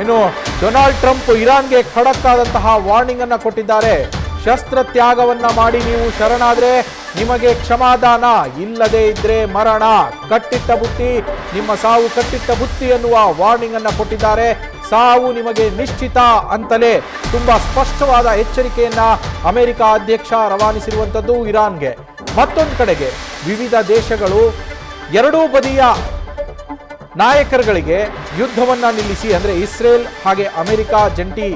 ಇನ್ನು Donald Trump ಇರಾನ್ಗೆ ಖಡಕ್ ಆದಂತಹ ವಾರ್ನಿಂಗ್ ಅನ್ನ ಕೊಟ್ಟಿದ್ದಾರೆ. ಶಸ್ತ್ರ ತ್ಯಾಗವನ್ನ ಮಾಡಿ ನೀವು ಶರಣಾದ್ರೆ ನಿಮಗೆ ಕ್ಷಮಾದಾನ, ಇಲ್ಲದೇ ಇದ್ರೆ ಮರಣ, ಕಟ್ಟಿಟ್ಟ ಬುತ್ತಿ, ನಿಮ್ಮ ಸಾವು ಕಟ್ಟಿಟ್ಟ ಬುತ್ತಿ ಎನ್ನುವ ವಾರ್ನಿಂಗ್ ಅನ್ನ ಕೊಟ್ಟಿದ್ದಾರೆ. ಸಾವು ನಿಮಗೆ ನಿಶ್ಚಿತ ಅಂತಲೇ ತುಂಬಾ ಸ್ಪಷ್ಟವಾದ ಎಚ್ಚರಿಕೆಯನ್ನ ಅಮೆರಿಕ ಅಧ್ಯಕ್ಷ ರವಾನಿಸಿರುವಂಥದ್ದು ಇರಾನ್ಗೆ. ಮತ್ತೊಂದು ಕಡೆಗೆ ವಿವಿಧ ದೇಶಗಳು ಎರಡೂ ಬದಿಯ ನಾಯಕರುಗಳಿಗೆ ಯುದ್ಧವನ್ನ ನಿಲ್ಲಿಸಿ, ಅಂದ್ರೆ ಇಸ್ರೇಲ್ ಹಾಗೆ ಅಮೆರಿಕ ಜಂಟಿ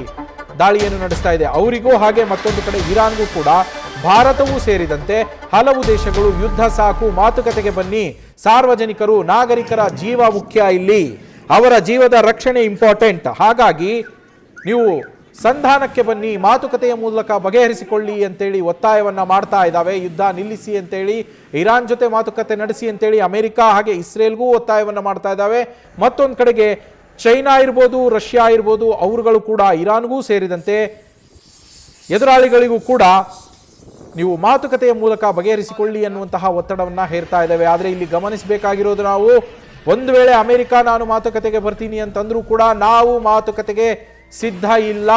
ದಾಳಿಯನ್ನು ನಡೆಸ್ತಾ ಇದೆ ಅವರಿಗೂ, ಹಾಗೆ ಮತ್ತೊಂದು ಕಡೆ ಇರಾನ್ಗೂ ಕೂಡ ಭಾರತವೂ ಸೇರಿದಂತೆ ಹಲವು ದೇಶಗಳು ಯುದ್ಧ ಸಾಕು, ಮಾತುಕತೆಗೆ ಬನ್ನಿ, ಸಾರ್ವಜನಿಕರು ನಾಗರಿಕರ ಜೀವ ಮುಖ್ಯ, ಇಲ್ಲಿ ಅವರ ಜೀವದ ರಕ್ಷಣೆ ಇಂಪಾರ್ಟೆಂಟ್, ಹಾಗಾಗಿ ನೀವು ಸಂಧಾನಕ್ಕೆ ಬನ್ನಿ, ಮಾತುಕತೆಯ ಮೂಲಕ ಬಗೆಹರಿಸಿಕೊಳ್ಳಿ ಅಂತೇಳಿ ಒತ್ತಾಯವನ್ನ ಮಾಡ್ತಾ ಇದ್ದಾವೆ. ಯುದ್ಧ ನಿಲ್ಲಿಸಿ ಅಂತೇಳಿ, ಇರಾನ್ ಜೊತೆ ಮಾತುಕತೆ ನಡೆಸಿ ಅಂತೇಳಿ ಅಮೆರಿಕ ಹಾಗೆ ಇಸ್ರೇಲ್ಗೂ ಒತ್ತಾಯವನ್ನ ಮಾಡ್ತಾ ಇದ್ದಾವೆ. ಮತ್ತೊಂದು ಕಡೆಗೆ ಚೈನಾ ಇರ್ಬೋದು, ರಷ್ಯಾ ಇರ್ಬೋದು, ಅವರುಗಳು ಕೂಡ ಇರಾನ್ಗೂ ಸೇರಿದಂತೆ ಎದುರಾಳಿಗಳಿಗೂ ಕೂಡ ನೀವು ಮಾತುಕತೆಯ ಮೂಲಕ ಬಗೆಹರಿಸಿಕೊಳ್ಳಿ ಅನ್ನುವಂತಹ ಒತ್ತಡವನ್ನ ಹೇರ್ತಾ ಇದ್ದಾವೆ. ಆದರೆ ಇಲ್ಲಿ ಗಮನಿಸಬೇಕಾಗಿರೋದು, ನಾವು ಒಂದು ವೇಳೆ ಅಮೆರಿಕ ನಾನು ಮಾತುಕತೆಗೆ ಬರ್ತೀನಿ ಅಂತಂದ್ರೂ ಕೂಡ ನಾವು ಮಾತುಕತೆಗೆ ಸಿದ್ಧ ಇಲ್ಲ,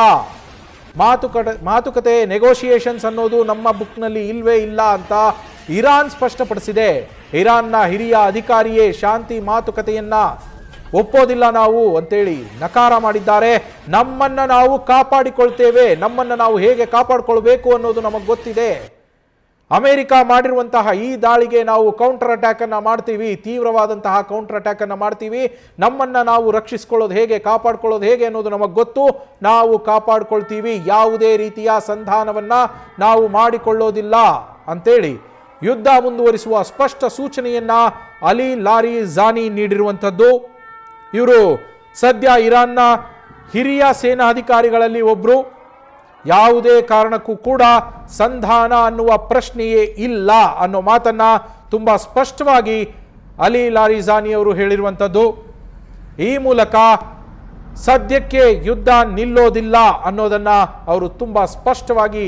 ಮಾತುಕತೆ ನೆಗೋಷಿಯೇಷನ್ಸ್ ಅನ್ನೋದು ನಮ್ಮ ಬುಕ್ನಲ್ಲಿ ಇಲ್ವೇ ಇಲ್ಲ ಅಂತ ಇರಾನ್ ಸ್ಪಷ್ಟಪಡಿಸಿದೆ. ಇರಾನ್ನ ಹಿರಿಯ ಅಧಿಕಾರಿಯೇ ಶಾಂತಿ ಮಾತುಕತೆಯನ್ನ ಒಪ್ಪೋದಿಲ್ಲ ನಾವು ಅಂತೇಳಿ ನಕಾರ ಮಾಡಿದ್ದಾರೆ. ನಮ್ಮನ್ನ ನಾವು ಕಾಪಾಡಿಕೊಳ್ತೇವೆ, ನಮ್ಮನ್ನ ನಾವು ಹೇಗೆ ಕಾಪಾಡಿಕೊಳ್ಬೇಕು ಅನ್ನೋದು ನಮಗೆ ಗೊತ್ತಿದೆ. ಅಮೆರಿಕ ಮಾಡಿರುವಂತಹ ಈ ದಾಳಿಗೆ ನಾವು ಕೌಂಟರ್ ಅಟ್ಯಾಕ್ ಅನ್ನ ಮಾಡ್ತೀವಿ, ತೀವ್ರವಾದಂತಹ ಕೌಂಟರ್ ಅಟ್ಯಾಕ್ ಅನ್ನ ಮಾಡ್ತೀವಿ, ನಮ್ಮನ್ನ ನಾವು ರಕ್ಷಿಸ್ಕೊಳ್ಳೋದು ಹೇಗೆ, ಕಾಪಾಡ್ಕೊಳ್ಳೋದು ಹೇಗೆ ಅನ್ನೋದು ನಮಗೆ ಗೊತ್ತು, ನಾವು ಕಾಪಾಡ್ಕೊಳ್ತೀವಿ, ಯಾವುದೇ ರೀತಿಯ ಸಂಧಾನವನ್ನ ನಾವು ಮಾಡಿಕೊಳ್ಳೋದಿಲ್ಲ ಅಂತೇಳಿ ಯುದ್ಧ ಮುಂದುವರಿಸುವ ಸ್ಪಷ್ಟ ಸೂಚನೆಯನ್ನ ಅಲಿ ಲಾರಿಜಾನಿ ನೀಡಿರುವಂಥದ್ದು. ಇವರು ಸದ್ಯ ಇರಾನ್ನ ಹಿರಿಯ ಸೇನಾಧಿಕಾರಿಗಳಲ್ಲಿ ಒಬ್ರು. ಯಾವುದೇ ಕಾರಣಕ್ಕೂ ಕೂಡ ಸಂಧಾನ ಅನ್ನುವ ಪ್ರಶ್ನೆಯೇ ಇಲ್ಲ ಅನ್ನೋ ಮಾತನ್ನ ತುಂಬಾ ಸ್ಪಷ್ಟವಾಗಿ ಅಲಿ ಲಾರಿಜಾನಿ ಅವರು ಹೇಳಿರುವಂಥದ್ದು. ಈ ಮೂಲಕ ಸದ್ಯಕ್ಕೆ ಯುದ್ಧ ನಿಲ್ಲೋದಿಲ್ಲ ಅನ್ನೋದನ್ನ ಅವರು ತುಂಬಾ ಸ್ಪಷ್ಟವಾಗಿ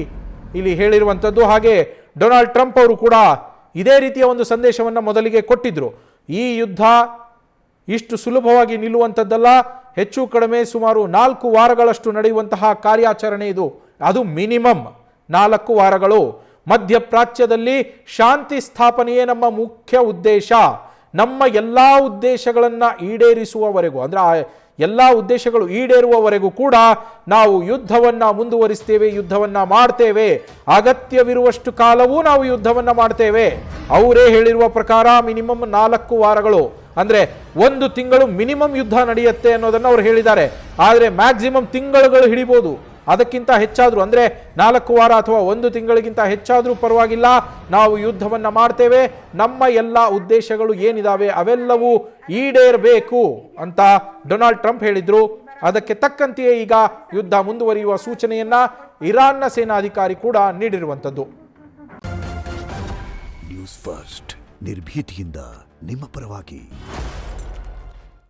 ಇಲ್ಲಿ ಹೇಳಿರುವಂಥದ್ದು. ಹಾಗೆ ಡೊನಾಲ್ಡ್ ಟ್ರಂಪ್ ಅವರು ಕೂಡ ಇದೇ ರೀತಿಯ ಒಂದು ಸಂದೇಶವನ್ನು ಮೊದಲಿಗೆ ಕೊಟ್ಟಿದ್ರು. ಈ ಯುದ್ಧ ಇಷ್ಟು ಸುಲಭವಾಗಿ ನಿಲ್ಲುವಂಥದ್ದಲ್ಲ, ಹೆಚ್ಚು ಕಡಿಮೆ ಸುಮಾರು 4 ವಾರಗಳಷ್ಟು ನಡೆಯುವಂತಹ ಕಾರ್ಯಾಚರಣೆ ಇದು, ಅದು ಮಿನಿಮಮ್ 4 ವಾರಗಳು. ಮಧ್ಯಪ್ರಾಚ್ಯದಲ್ಲಿ ಶಾಂತಿ ಸ್ಥಾಪನೆಯೇ ನಮ್ಮ ಮುಖ್ಯ ಉದ್ದೇಶ. ನಮ್ಮ ಎಲ್ಲ ಉದ್ದೇಶಗಳನ್ನು ಈಡೇರಿಸುವವರೆಗೂ, ಅಂದ್ರೆ ಆ ಎಲ್ಲ ಉದ್ದೇಶಗಳು ಈಡೇರುವವರೆಗೂ ಕೂಡ ನಾವು ಯುದ್ಧವನ್ನ ಮುಂದುವರಿಸ್ತೇವೆ, ಯುದ್ಧವನ್ನ ಮಾಡ್ತೇವೆ, ಅಗತ್ಯವಿರುವಷ್ಟು ಕಾಲವೂ ನಾವು ಯುದ್ಧವನ್ನ ಮಾಡ್ತೇವೆ. ಅವರೇ ಹೇಳಿರುವ ಪ್ರಕಾರ ಮಿನಿಮಮ್ 4 ವಾರಗಳು, ಅಂದ್ರೆ 1 ತಿಂಗಳು ಮಿನಿಮಮ್ ಯುದ್ಧ ನಡೆಯುತ್ತೆ ಅನ್ನೋದನ್ನು ಅವರು ಹೇಳಿದ್ದಾರೆ. ಆದರೆ ಮ್ಯಾಕ್ಸಿಮಮ್ ತಿಂಗಳುಗಳು ಹಿಡಿಬಹುದು, ಅದಕ್ಕಿಂತ ಹೆಚ್ಚಾದ್ರೂ, ಅಂದ್ರೆ 4 ವಾರ ಅಥವಾ 1 ತಿಂಗಳಿಗಿಂತ ಹೆಚ್ಚಾದ್ರೂ ಪರವಾಗಿಲ್ಲ, ನಾವು ಯುದ್ಧವನ್ನ ಮಾಡ್ತೇವೆ, ನಮ್ಮ ಎಲ್ಲ ಉದ್ದೇಶಗಳು ಏನಿದಾವೆ ಅವೆಲ್ಲವೂ ಈಡೇರಬೇಕು ಅಂತ ಡೊನಾಲ್ಡ್ ಟ್ರಂಪ್ ಹೇಳಿದ್ರು. ಅದಕ್ಕೆ ತಕ್ಕಂತೆಯೇ ಈಗ ಯುದ್ಧ ಮುಂದುವರಿಯುವ ಸೂಚನೆಯನ್ನ ಇರಾನ್ನ ಸೇನಾಧಿಕಾರಿ ಕೂಡ ನೀಡಿರುವಂಥದ್ದು. ನ್ಯೂಸ್ ಫಸ್ಟ್, ನಿರ್ಭೀತಿಯಿಂದ ನಿಮ್ಮ ಪರವಾಗಿ.